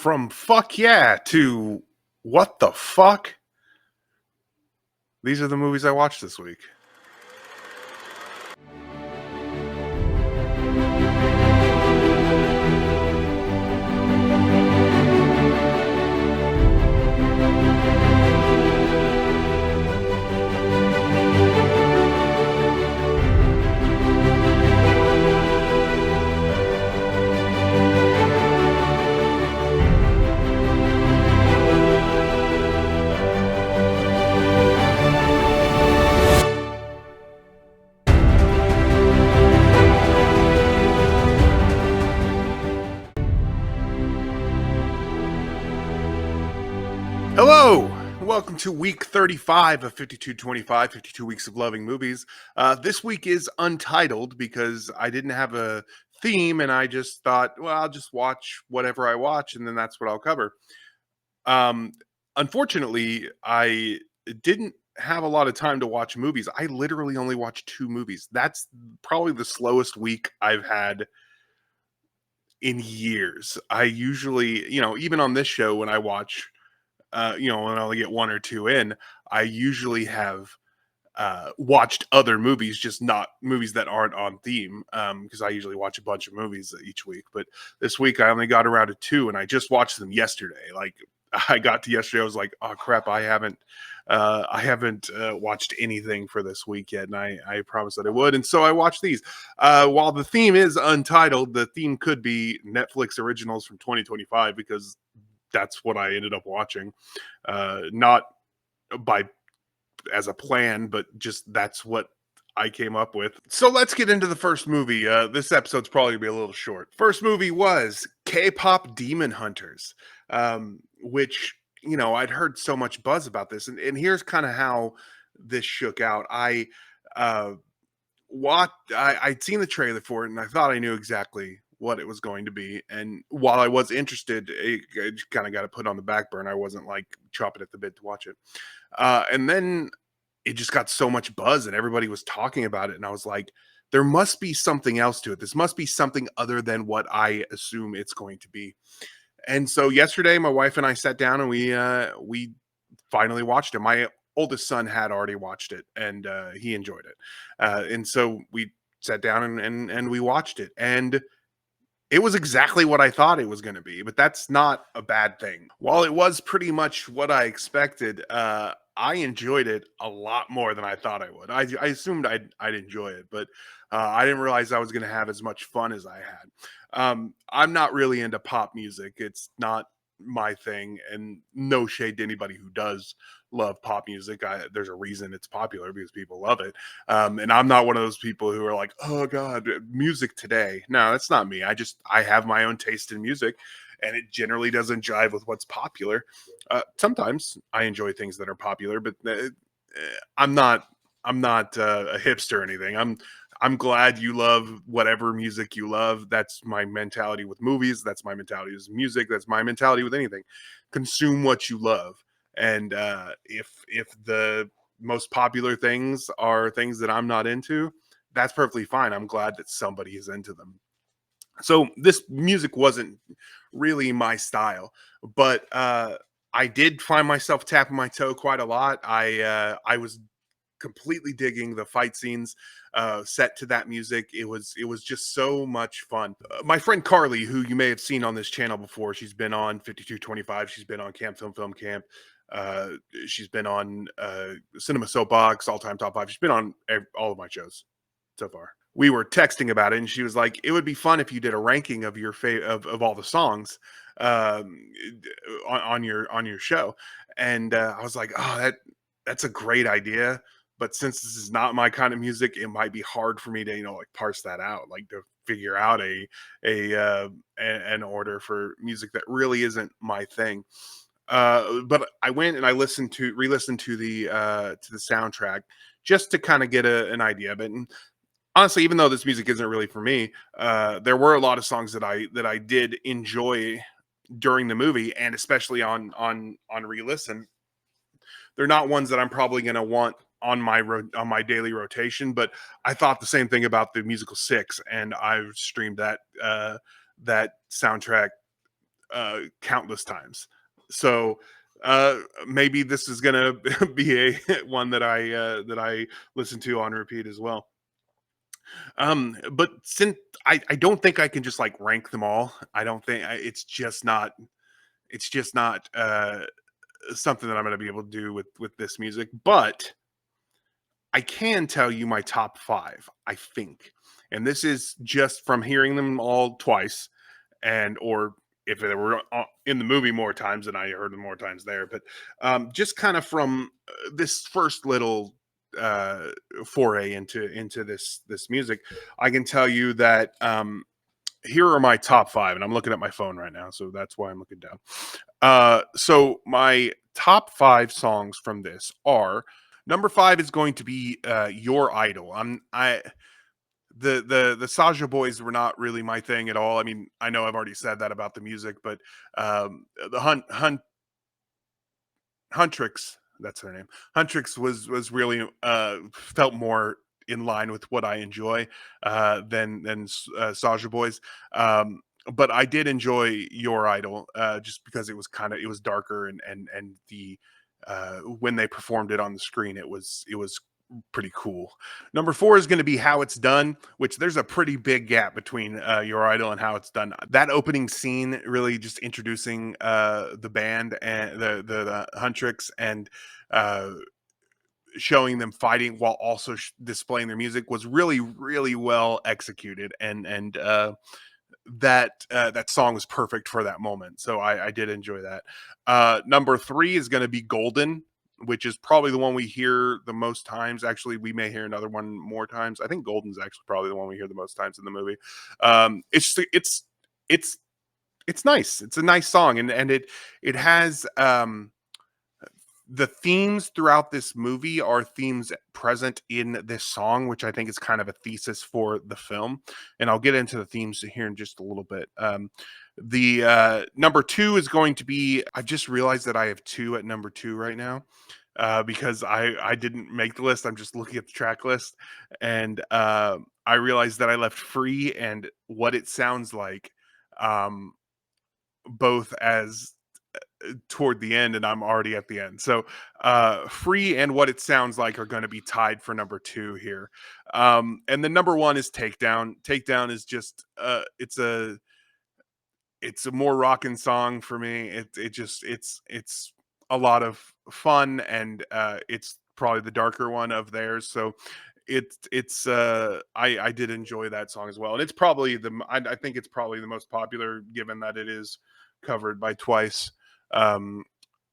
From fuck yeah to what the fuck? These are the movies I watched this week. Hello! Welcome to week 35 of 5225, 52 Weeks of Loving Movies. This week is untitled because I didn't have a theme and I just thought, well, I'll just watch whatever I watch and then that's what I'll cover. Um, Unfortunately, I didn't have a lot of time to watch movies. I literally only watched 2 movies. That's probably the slowest week I've had in years. I usually, even on this show when I watch when I only get 1 or 2 in, I usually have watched other movies, just not movies that aren't on theme, because I usually watch a bunch of movies each week. But this week I only got around to 2, and I just watched them yesterday. Like I got to yesterday, I was like, oh crap, I haven't watched anything for this week yet, and I promised that I would, and so I watched these. While the theme is untitled, the theme could be Netflix originals from 2025 because that's what I ended up watching. Not by as a plan, but just that's what I came up with. So let's get into the first movie. This episode's probably gonna be a little short. First movie was K-pop Demon Hunters, which I'd heard so much buzz about this, and here's kind of how this shook out. Uh, I'd seen the trailer for it, and I thought I knew exactly what it was going to be. And while I was interested, it kind of got to put on the back burner. I wasn't like chopping at the bit to watch it. And then it just got so much buzz, and everybody was talking about it. And I was like, there must be something else to it. This must be something other than what I assume it's going to be. And so yesterday, my wife and I sat down and we finally watched it. My oldest son had already watched it, and he enjoyed it. And so we sat down and we watched it, and it was exactly what I thought it was going to be. But that's not a bad thing. While it was pretty much what I expected, I enjoyed it a lot more than I thought I would. I assumed I'd enjoy it, but I didn't realize I was going to have as much fun as I had. I'm not really into pop music. It's not my thing, and no shade to anybody who does love pop music. There's a reason it's popular because people love it. And I'm not one of those people who are like, oh God, music today. No, that's not me. I have my own taste in music, and it generally doesn't jive with what's popular. Sometimes I enjoy things that are popular, but I'm not a hipster or anything. I'm glad you love whatever music you love. That's my mentality with movies. That's my mentality with music. That's my mentality with anything. Consume what you love. And if the most popular things are things that I'm not into, that's perfectly fine. I'm glad that somebody is into them. So this music wasn't really my style, but I did find myself tapping my toe quite a lot. I was completely digging the fight scenes set to that music. It was just so much fun. My friend Carly, who you may have seen on this channel before, she's been on 5225, she's been on Camp Film Camp, uh, she's been on Cinema Soapbox, All Time Top 5. She's been on all of my shows so far. We were texting about it, and she was like, "It would be fun if you did a ranking of your of all the songs um, on your show." And I was like, "Oh, that's a great idea." But since this is not my kind of music, it might be hard for me to like parse that out, like to figure out an order for music that really isn't my thing. But I went and I re-listened to the soundtrack just to kind of get an idea of it. And honestly, even though this music isn't really for me, there were a lot of songs that I did enjoy during the movie, and especially on re-listen. They're not ones that I'm probably going to want on on my daily rotation, but I thought the same thing about the musical Six, and I've streamed that soundtrack countless times. So maybe this is gonna be a one that I listen to on repeat as well. But since I don't think I can just like rank them all. I don't think it's just not something that I'm going to be able to do with this music. But I can tell you my top five. I think, and this is just from hearing them all twice, and or if they were in the movie more times than I heard them more times there. But just kind of from this first little uh foray into this music, I can tell you that here are my top five, and I'm looking at my phone right now, so that's why I'm looking down. So my top five songs from this are: number five is going to be "Your Idol." I the Saja Boys were not really my thing at all. I mean, I know I've already said that about the music, but the Huntrix, that's her name. Huntrix was really felt more in line with what I enjoy than Saja Boys. But I did enjoy Your Idol just because it was darker and the when they performed it on the screen it was pretty cool. Number four is going to be How It's Done, which there's a pretty big gap between Your Idol and How It's Done. That opening scene, really just introducing the band and the Huntrix and uh, showing them fighting while also displaying their music, was really really well executed, and that song was perfect for that moment. So I did enjoy that. Number three is going to be Golden, which is probably the one we hear the most times. Actually, we may hear another one more times. I think Golden's actually probably the one we hear the most times in the movie. It's it's nice. It's a nice song, and it has the themes throughout this movie are themes present in this song, which I think is kind of a thesis for the film. And I'll get into the themes here in just a little bit. The number two is going to be, I've just realized that I have two at number two right now. Because I didn't make the list. I'm just looking at the track list, and I realized that I left Free and What It Sounds Like, um, both as toward the end, and I'm already at the end. So Free and What It Sounds Like are going to be tied for number two here. And the number one is Takedown. Takedown is just it's a more rocking song for me. It's a lot of fun, and it's probably the darker one of theirs. So I did enjoy that song as well, and it's probably I think it's probably the most popular, given that it is covered by Twice um,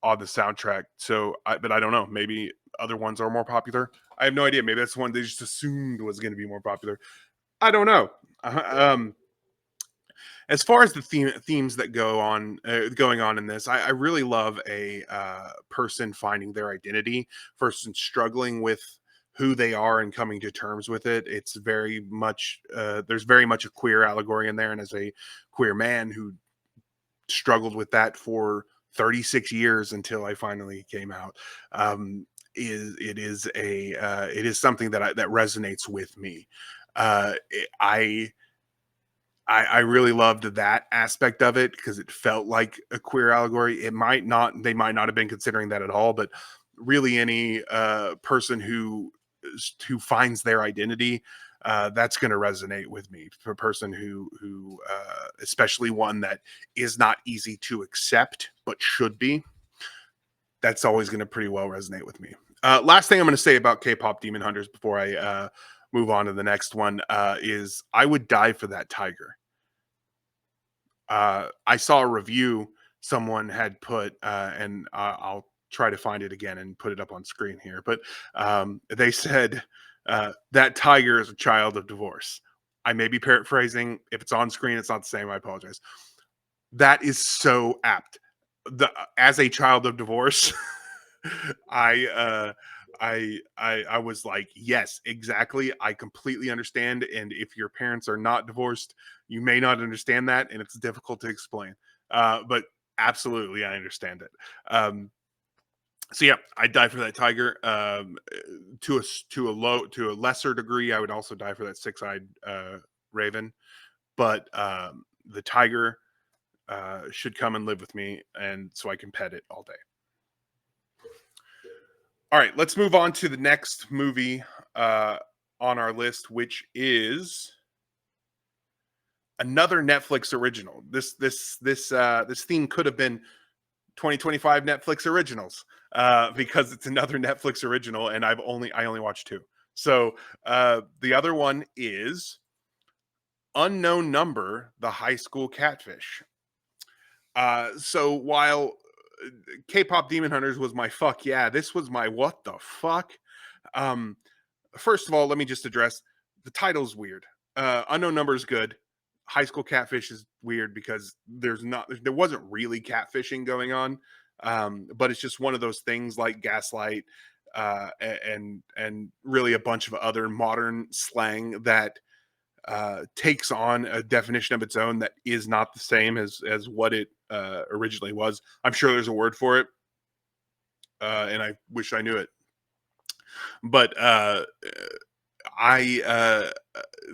on the soundtrack. So, but I don't know. Maybe other ones are more popular. I have no idea. Maybe that's one they just assumed was going to be more popular. I don't know. Um, as far as the themes that going on in this, I really love a person finding their identity, person struggling with who they are and coming to terms with it. It's very much there's very much a queer allegory in there, and as a queer man who struggled with that for 36 years until I finally came out, it is something that resonates with me. Uh, I I really loved that aspect of it because it felt like a queer allegory. They might not have been considering that at all, but really any person who finds their identity, that's going to resonate with me. For a person especially one that is not easy to accept but should be, that's always going to pretty well resonate with me. Last thing I'm going to say about K-pop Demon Hunters before I move on to the next one is I would die for that tiger. I saw a review someone had put, and I'll try to find it again and put it up on screen here. But they said that tiger is a child of divorce. I may be paraphrasing. If it's on screen, it's not the same. I apologize. That is so apt. As a child of divorce, I I was like, yes, exactly. I completely understand. And if your parents are not divorced, you may not understand that, and it's difficult to explain. But absolutely, I understand it. So yeah, I die for that tiger. To a lesser degree, I would also die for that six-eyed raven. But the tiger, should come and live with me, and so I can pet it all day. All right, let's move on to the next movie on our list, which is another Netflix original. This theme could have been 2025 Netflix originals because it's another Netflix original, and I only watched two. So the other one is Unknown Number: The High School Catfish. So while K-pop Demon Hunters was my fuck yeah, this was my what the fuck. Um, First of all, let me just address the title's weird. Unknown Number is good. High School Catfish is weird because there wasn't really catfishing going on, but it's just one of those things like gaslight and really a bunch of other modern slang that takes on a definition of its own that is not the same as what it originally was. I'm sure there's a word for it, and I wish I knew it. But I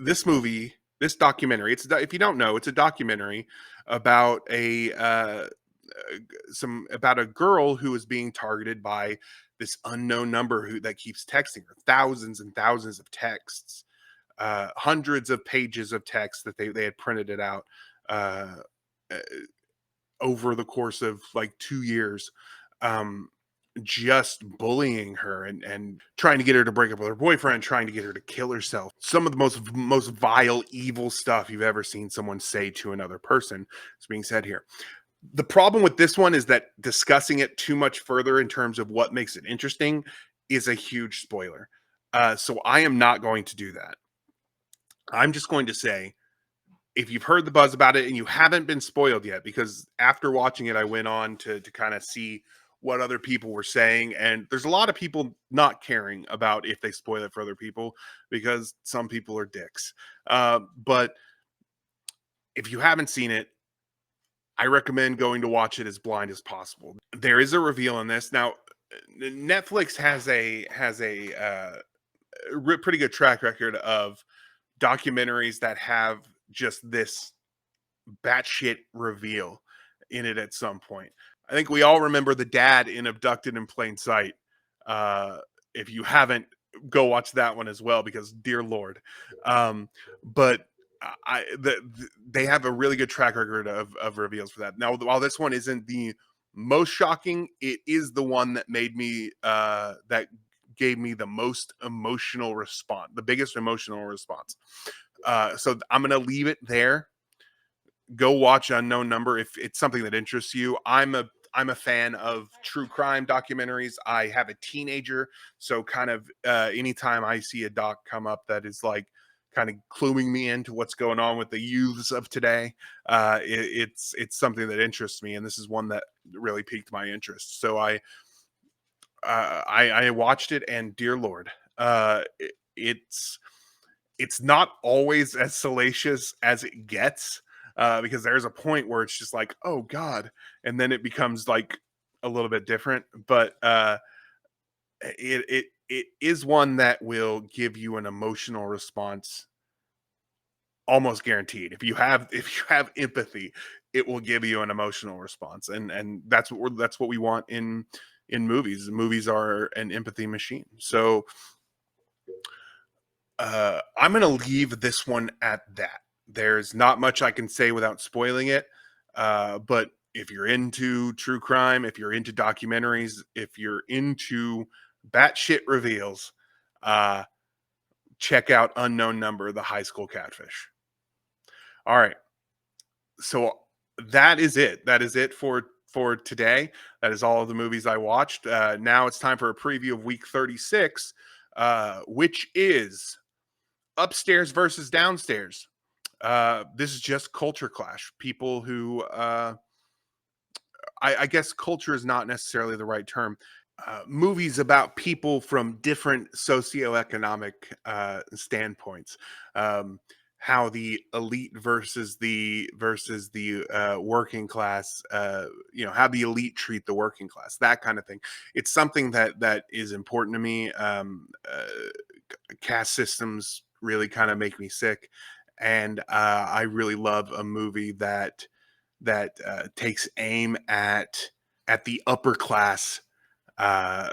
this movie, this documentary. If you don't know, it's a documentary about about a girl who is being targeted by this unknown number that keeps texting her thousands and thousands of texts, hundreds of pages of text that they had printed it out uh, uh, over the course of like 2 years. Um, just bullying her and trying to get her to break up with her boyfriend, trying to get her to kill herself. Some of the most vile, evil stuff you've ever seen someone say to another person is being said here. The problem with this one is that discussing it too much further in terms of what makes it interesting is a huge spoiler. So I am not going to do that. I'm just going to say, if you've heard the buzz about it and you haven't been spoiled yet, because after watching it, I went on to kind of see what other people were saying. And there's a lot of people not caring about if they spoil it for other people because some people are dicks. But if you haven't seen it, I recommend going to watch it as blind as possible. There is a reveal in this. Now, Netflix has a pretty good track record of documentaries that have just this batshit reveal in it at some point. I think we all remember the dad in Abducted in Plain Sight. Uh, if you haven't, go watch that one as well because dear lord. But they have a really good track record of reveals for that. Now, while this one isn't the most shocking, it is the one that made me that gave me the most emotional response, the biggest emotional response. So I'm gonna leave it there. Go watch Unknown Number if it's something that interests you. I'm a fan of true crime documentaries. I have a teenager, so kind of anytime I see a doc come up that is like kind of cluing me into what's going on with the youths of today, it's something that interests me, and this is one that really piqued my interest. So I watched it, and dear lord, it's not always as salacious as it gets, because there's a point where it's just like, oh god, and then it becomes like a little bit different. But it is one that will give you an emotional response, almost guaranteed. If you have empathy, it will give you an emotional response, and that's what we want in movies. Movies are an empathy machine. So I'm gonna leave this one at that. There's not much I can say without spoiling it. But if you're into true crime, if you're into documentaries, if you're into batshit reveals, uh, check out Unknown Number: The High School Catfish. All right, so that is it. That is it for today. That is all of the movies I watched. Now it's time for a preview of week 36, which is Upstairs versus Downstairs. This is just culture clash. People who I guess culture is not necessarily the right term. Movies about people from different socioeconomic standpoints. How the elite versus the working class, how the elite treat the working class, that kind of thing. It's something that is important to me. Caste systems really kind of make me sick, and I really love a movie that that takes aim at the upper class, uh,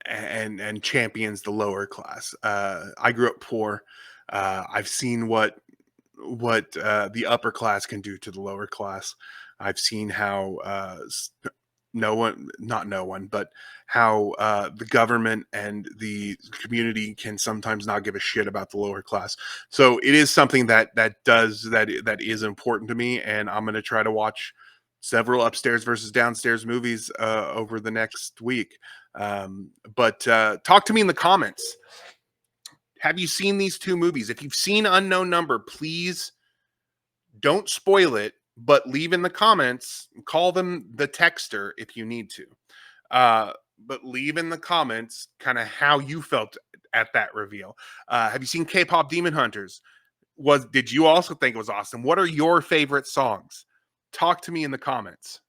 and champions the lower class. I grew up poor. I've seen what the upper class can do to the lower class. I've seen how no one, not no one, but how the government and the community can sometimes not give a shit about the lower class. So it is something that is important to me, and I'm going to try to watch several upstairs versus downstairs movies over the next week. But talk to me in the comments. Have you seen these two movies? If you've seen Unknown Number, please don't spoil it, but leave in the comments. Call them the texter if you need to. But leave in the comments kind of how you felt at that reveal. Have you seen K-pop Demon Hunters? Did you also think it was awesome? What are your favorite songs? Talk to me in the comments.